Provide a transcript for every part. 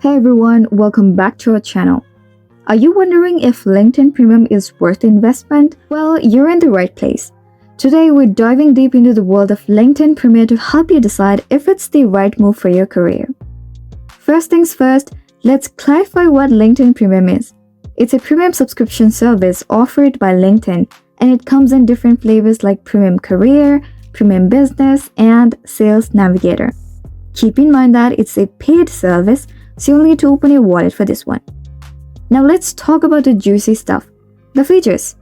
Hey everyone, welcome back to our channel. Are you wondering if LinkedIn Premium is worth the investment? Well, you're in the right place. Today we're diving deep into the world of LinkedIn Premium to help you decide if it's the right move for your career. First things first, let's clarify what LinkedIn Premium is. It's a premium subscription service offered by LinkedIn, and it comes in different flavors like Premium Career, Premium Business, and Sales Navigator. Keep in mind that it's a paid service, so you'll need to open your wallet for this one. Now let's talk about the juicy stuff, the features.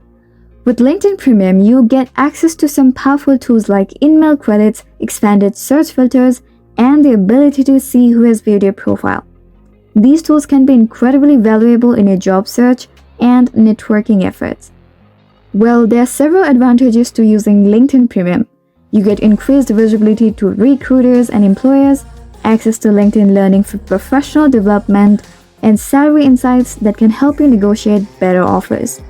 With LinkedIn Premium, you'll get access to some powerful tools like in-mail credits, expanded search filters, and the ability to see who has viewed your profile. These tools can be incredibly valuable in your job search and networking efforts. Well, there are several advantages to using LinkedIn Premium. You get increased visibility to recruiters and employers, access to LinkedIn Learning for professional development, and salary insights that can help you negotiate better offers.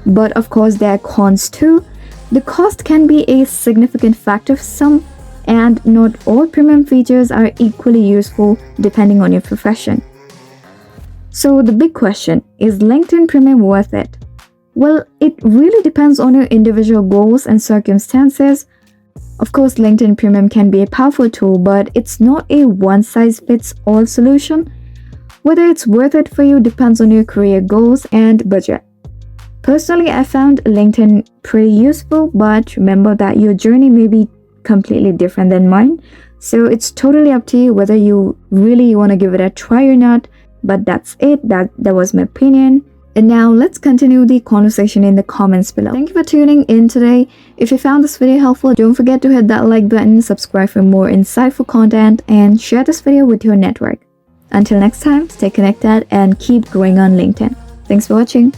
But of course, there are cons too. The cost can be a significant factor for some, and not all premium features are equally useful depending on your profession. So the big question, is LinkedIn Premium worth it? Well, it really depends on your individual goals and circumstances. Of course, LinkedIn Premium can be a powerful tool, but it's not a one-size-fits-all solution. Whether it's worth it for you depends on your career goals and budget. Personally, I found LinkedIn pretty useful, but remember that your journey may be completely different than mine. So it's totally up to you whether you really want to give it a try or not. But that's it. That was my opinion. And now let's continue the conversation in the comments below. Thank you for tuning in today. If you found this video helpful, don't forget to hit that like button, subscribe for more insightful content, and share this video with your network. Until next time, stay connected and keep growing on LinkedIn. Thanks for watching.